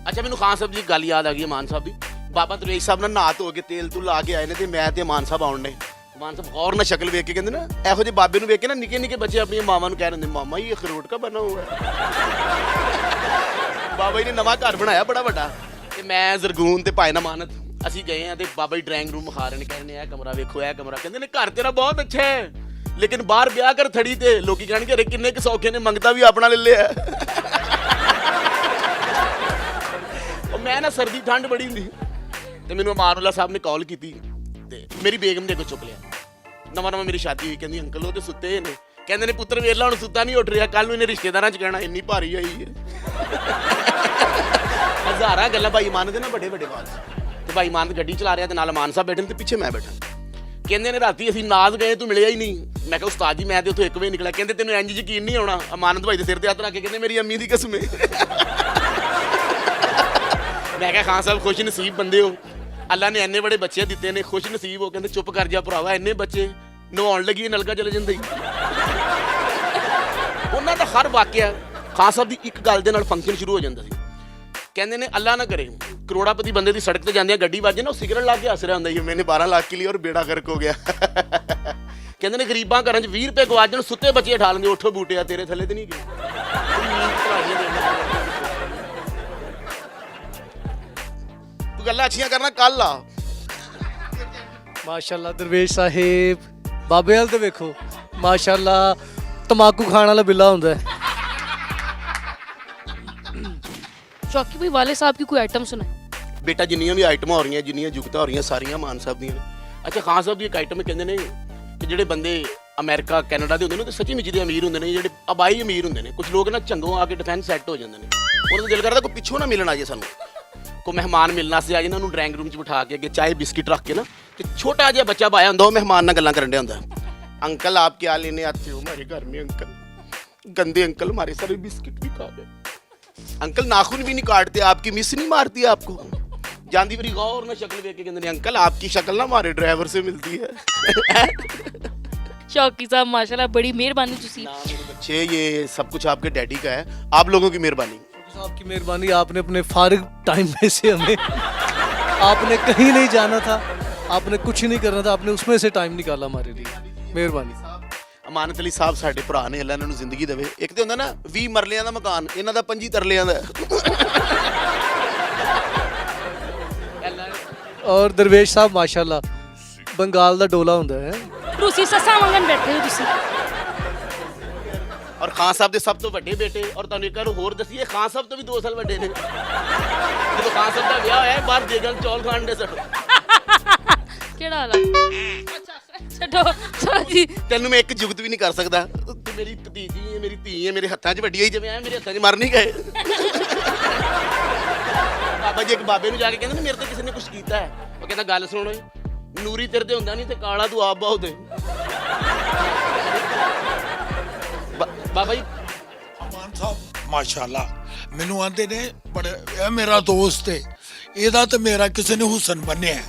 ਅੱਛਾ ਮੈਨੂੰ ਖਾਨ ਸਾਹਿਬ ਦੀ ਗੱਲ ਯਾਦ ਆ ਗਈ ਮਾਨ ਸਾਹਿਬ ਦੀ। ਬਾਬਾ ਦਰਵੇਸ਼ ਸਾਹਿਬ ਨਾਲ ਨਹਾ ਧੋ ਕੇ ਤੇਲ ਤੂਲ ਲਾ ਕੇ ਆਏ ਨੇ ਤੇ ਮੈਂ ਤੇ ਮਾਨ ਸਾਹਿਬ ਆਉਣ ਨੇ। ਮਾਨ ਸਾਹਿਬ ਗੌਰ ਨਾਲ ਸ਼ਕਲ ਵੇਖ ਕੇ ਕਹਿੰਦੇ ਨਾ, ਇਹੋ ਜਿਹੇ ਬਾਬੇ ਨੂੰ ਵੇਖ ਕੇ ਨਾ ਨਿੱਕੇ ਨਿੱਕੇ ਬੱਚੇ ਆਪਣੀਆਂ ਮਾਵਾਂ ਨੂੰ ਕਹਿ ਰਹੇ ਹੁੰਦੇ, ਮਾਮਾ ਇਹ ਅਖਰੋਟ ਕਾ ਬਣਾ ਹੋਇਆ ਹੈ। ਬਾਬਾ ਜੀ ਨੇ ਨਵਾਂ ਘਰ ਬਣਾਇਆ ਬੜਾ ਵੱਡਾ, ਤੇ ਮੈਂ ਜ਼ਰਗੂਨ ਤੇ ਭਾਈ ਨਮਾਨਤ ਅਸੀਂ ਗਏ ਆ ਤੇ ਬਾਬਾ ਜੀ ਡਰਾਇੰਗ ਰੂਮ ਵਿਖਾ ਰਹੇ ਨੇ, ਕਹਿ ਰਹੇ ਨੇ ਇਹ ਕਮਰਾ ਵੇਖੋ, ਇਹ ਕਮਰਾ। ਕਹਿੰਦੇ ਨੇ ਘਰ ਤੇਰਾ ਬਹੁਤ ਅੱਛਾ ਹੈ, ਲੇਕਿਨ ਬਾਹਰ ਵਿਆਹ ਕਰ ਥੜੀ ਤੇ ਲੋਕੀ ਕਹਿਣਗੇ ਅਰੇ ਕਿੰਨੇ ਕੁ ਸੌਖੇ ਨੇ, ਮੰਗਤਾ ਵੀ ਆਪਣਾ ਲੈ ਲਿਆ। ਉਹ ਮੈਂ ਨਾ ਸਰਦੀ ਠੰਡ ਬੜੀ ਹੁੰਦੀ ਤੇ ਮੈਨੂੰ ਅਮਾਨੁੱਲਾ ਸਾਹਿਬ ਨੇ ਕਾਲ ਕੀਤੀ ਤੇ ਮੇਰੀ ਬੇਗਮ ਨੇ ਕੋ ਚੁੱਕ ਲਿਆ। ਨਵਾਂ ਨਵਾਂ ਮੇਰੀ ਸ਼ਾਦੀ ਹੋਈ, ਕਹਿੰਦੀ ਅੰਕਲ ਉਹ ਤੇ ਸੁੱਤੇ ਨੇ। ਕਹਿੰਦੇ ਨੇ ਪੁੱਤਰ ਵੇਲਾ ਹੁਣ ਸੁੱਤਾ ਨਹੀਂ ਉੱਠ ਰਿਹਾ, ਕੱਲ ਨੂੰ ਇਹਨੇ ਰਿਸ਼ਤੇਦਾਰਾਂ 'ਚ ਕਹਿਣਾ ਇੰਨੀ ਭਾਰੀ ਆਈ ਹੈ। ਹਜ਼ਾਰਾਂ ਗੱਲਾਂ ਭਾਈ ਮਾਨ ਦੇ ਨਾ ਵੱਡੇ ਵੱਡੇ ਬਾਤ। ਤੇ ਭਾਈ ਮਾਨ ਗੱਡੀ ਚਲਾ ਰਿਹਾ ਤੇ ਨਾਲ ਮਾਨ ਸਾਹਿਬ ਬੈਠੇ ਤੇ ਪਿੱਛੇ ਮੈਂ ਬੈਠਾ। ਕਹਿੰਦੇ ਨੇ ਰਾਤੀ ਅਸੀਂ ਨਾਜ਼ ਗਏ ਤੂੰ ਮਿਲਿਆ ਹੀ ਨਹੀਂ। ਮੈਂ ਕਿਹਾ ਉਸਤਾਦ ਜੀ ਮੈਂ ਤੇ ਉੱਥੋਂ 1 ਵਜੇ ਨਿਕਲਿਆ। ਕਹਿੰਦੇ ਤੈਨੂੰ ਇੰਜ ਯਕੀਨ ਨਹੀਂ ਆਉਣਾ। ਅਮਾਨਤ ਭਾਈ ਦੇ ਸਿਰ ਤੇ ਹੱਥ ਰੱਖ ਕੇ ਕਹਿੰਦੇ ਮੇਰੀ ਅੰਮੀ ਦੀ ਕਸਮ ਹੈ। ਮੈਂ ਕਿਹਾ ਖਾਨ ਸਾਹਿਬ ਖੁਸ਼ ਨਸੀਬ ਬੰਦੇ ਹੋ, ਅੱਲਾ ਨੇ ਇੰਨੇ ਬੜੇ ਬੱਚੇ ਦਿੱਤੇ ਨੇ, ਖੁਸ਼ ਨਸੀਬ ਹੋ। ਕਹਿੰਦੇ ਚੁੱਪ ਕਰ ਜਾ ਭਰਾਵਾ, ਇੰਨੇ ਬੱਚੇ ਨਵਾਉਣ ਲੱਗੀ ਨਲਕਾ ਚਲੇ ਜਾਂਦਾ ਹੀ। ਉਹਨਾਂ ਦਾ ਹਰ ਵਾਕਿਆ ਖਾਨ ਸਾਹਿਬ ਦੀ ਇੱਕ ਗੱਲ ਦੇ ਨਾਲ ਫੰਕਸ਼ਨ ਸ਼ੁਰੂ ਹੋ ਜਾਂਦਾ ਸੀ। ਕਹਿੰਦੇ ਨੇ ਅੱਲਾ ਨਾ ਕਰੇ ਕਰੋੜਾਪਤੀ ਬੰਦੇ ਦੀ ਸੜਕ ਤੇ ਜਾਂਦੇ ਗੱਡੀ ਵੱਜੇ ਨਾ, ਉਹ ਸਿਗਰਟ ਲਾ ਕੇ ਹੱਸ ਰਿਹਾ ਹੁੰਦਾ ਸੀ, ਮੈਨੇ 12 ਲੱਖ ਕੇ ਲਈ ਔਰ ਬੇੜਾ ਗਰਕ ਹੋ ਗਿਆ। ਕਹਿੰਦੇ ਨੇ ਗਰੀਬਾਂ ਘਰਾਂ 'ਚ 20 ਰੁਪਏ ਗਵਾਜਣ, ਸੁੱਤੇ ਬੱਚੇ ਉਠਾ ਲੈਂਦੇ, ਉੱਠੋ ਬੂਟਿਆ ਤੇਰੇ ਥੱਲੇ ਤੇ ਨਹੀਂ ਗਏ। ਤੂੰ ਗੱਲਾਂ ਅੱਛੀਆਂ ਕਰਨਾ ਕੱਲ ਆ। ਮਾਸ਼ਾਅੱਲਾ ਦਰਵੇਸ਼ ਸਾਹਿਬ ਬਾਬੇ ਵਾਲ ਤੇ ਵੇਖੋ, ਮਾਸ਼ਾਅੱਲਾ ਤਮਾਕੂ ਖਾਣ ਵਾਲਾ ਬਿੱਲਾ ਹੁੰਦਾ ਹੈ। चौकी भाई वाले साहब की कोई आइटम सुनाए। ਬੇਟਾ ਜਿੰਨੀਆਂ ਵੀ ਆਈਟਮਾਂ ਹੋ ਰਹੀਆਂ, ਜਿੰਨੀਆਂ ਜੁਗਤਾਂ ਹੋ ਰਹੀਆਂ, ਸਾਰੀਆਂ ਮਾਨ ਸਾਹਿਬ ਦੀਆਂ ਨੇ। ਅੱਛਾ ਖਾਨ ਸਾਹਿਬ ਦੀ ਇੱਕ ਆਈਟਮ ਕਹਿੰਦੇ ਨੇ ਕਿ ਜਿਹੜੇ ਬੰਦੇ ਅਮਰੀਕਾ ਕੈਨੇਡਾ ਦੇ ਹੁੰਦੇ ਨੇ ਉਹ ਸੱਚੀ ਮੁੱਚੀ ਦੇ ਅਮੀਰ ਹੁੰਦੇ ਨੇ, ਜਿਹੜੇ ਅਬਾਈ ਅਮੀਰ ਹੁੰਦੇ ਨੇ। ਕੁਝ ਲੋਕ ਨਾ ਚੰਗੋਂ ਆ ਕੇ ਡਿਫੈਂਸ ਸੈੱਟ ਹੋ ਜਾਂਦੇ ਨੇ, ਉਹਨਾਂ ਦਾ ਦਿਲ ਕਰਦਾ ਕੋਈ ਪਿੱਛੋਂ ਨਾ ਮਿਲਣ ਆ ਜੇ, ਸਾਨੂੰ ਕੋਈ ਮਹਿਮਾਨ ਮਿਲਣਾ ਸੀ ਆ ਜੇ, ਇਹਨਾਂ ਨੂੰ ਡਰਾਇੰਗ ਰੂਮ 'ਚ ਬਿਠਾ ਕੇ ਅੱਗੇ ਚਾਏ ਬਿਸਕਿਟ ਰੱਖ ਕੇ ਨਾ, ਤੇ ਛੋਟਾ ਜਿਹਾ ਬੱਚਾ ਪਾਇਆ ਹੁੰਦਾ, ਉਹ ਮਹਿਮਾਨ ਨਾਲ ਗੱਲਾਂ ਕਰਨ ਡਿਆ ਹੁੰਦਾ। ਅੰਕਲ ਆਪ ਕਿਆ ਲੈਣੇ ਆਤੇ ਹੋ ਹਮਾਰੇ ਘਰ ਮੇਂ ਅੰਕਲ, गंदे अंकल हमारे सारे बिस्किट भी खा गए, अंकल नाखून भी नहीं काटते, आपकी मिस नहीं मारती आपको। जानती बड़ी गौर ना शक्ल देख के कहते अंकल आपकी शक्ल ना हमारे ड्राइवर से मिलती है। शौकी साहब माशाल्लाह बड़ी मेहरबानी तुसी। बच्चे ये सब कुछ आपके डैडी का है, आप लोगों की मेहरबानी। आपकी मेहरबानी, आपने अपने फारिग टाइम में से हमें, आपने कहीं नहीं जाना था, आपने कुछ नहीं करना था, आपने उसमें से टाइम निकाला हमारे लिए, मेहरबानी। ਅਮਾਨਤ ਅਲੀ ਸਾਹਿਬ ਸਾਡੇ ਭਰਾ ਨੇ, ਅੱਲਾ ਇਹਨਾਂ ਨੂੰ ਜ਼ਿੰਦਗੀ ਦੇਵੇ। ਇੱਕ ਤੇ ਹੁੰਦਾ ਨਾ 20 ਮਰਲਿਆਂ ਦਾ ਮਕਾਨ, ਇਹਨਾਂ ਦਾ 25 ਤਰਲਿਆਂ ਦਾ। और दरवेश साहब माशाल्लाह बंगाल ਦਾ ਡੋਲਾ ਹੁੰਦਾ ਹੈ। ਤੁਸੀਂ ਸੱਸਾਂ ਮੰਗਣ ਬੈਠੇ ਹੋ ਤੁਸੀਂ। ਔਰ ਖਾਨ ਸਾਹਿਬ ਦੇ ਸਭ ਤੋਂ ਵੱਡੇ ਬੇਟੇ, ਔਰ ਤੁਹਾਨੂੰ ਇੱਕ ਹੋਰ ਦੱਸੀਏ, ਖਾਨ ਸਾਹਿਬ ਤੋਂ ਵੀ 2 ਸਾਲ ਵੱਡੇ ਨੇ। ਜਦੋਂ ਖਾਨ ਸਾਹਿਬ ਦਾ ਵਿਆਹ ਹੋਇਆ ਬਾਹਰ ਜੇਗਲ ਚੌਲ ਖਾਣ ਦੇ ਸੱਟੋ। ਕਿਹੜਾ ਵਾਲਾ? ਛੱਡੋ ਚਲੋ ਜੀ। ਤੈਨੂੰ ਮੈਂ ਇੱਕ ਜੁਗਤ ਵੀ ਨਹੀਂ ਕਰ ਸਕਦਾ, ਤੂੰ ਮੇਰੀ ਭਤੀਜੀ ਹੈ, ਮੇਰੀ ਧੀ ਹੈ, ਮੇਰੇ ਹੱਥਾਂ 'ਚ ਵੱਡੀ ਹੋਈ ਜਿਵੇਂ ਐ, ਮੇਰੇ ਹੱਥਾਂ 'ਚ ਮਰ ਨਹੀਂ ਗਏ। ਬਾਬਾ ਜੀ ਇੱਕ ਬਾਬੇ ਨੂੰ ਜਾ ਕੇ ਕਹਿੰਦੇ ਨੇ ਮੇਰੇ ਤੇ ਕਿਸੇ ਨੇ ਕੁਝ ਕੀਤਾ ਹੈ। ਉਹ ਕਹਿੰਦਾ ਗੱਲ ਸੁਣੋ, ਨੂਰੀ ਤੇਰੇ ਤੇ ਹੁੰਦਾ ਨਹੀਂ ਤੇ ਕਾਲਾ ਤੂੰ ਆਪ ਬਹੁਤ ਹੈ। ਬਾਬਾ ਜੀ ਅਮਾਨ ਸਾਹਿਬ ਮਾਸ਼ਾਅੱਲਾ ਮੈਨੂੰ ਆਂਦੇ ਨੇ ਬੜੇ, ਇਹ ਮੇਰਾ ਦੋਸਤ ਹੈ, ਇਹਦਾ ਤੇ ਮੇਰਾ ਕਿਸੇ ਨੇ ਹੁਸਨ ਬੰਨਿਆ।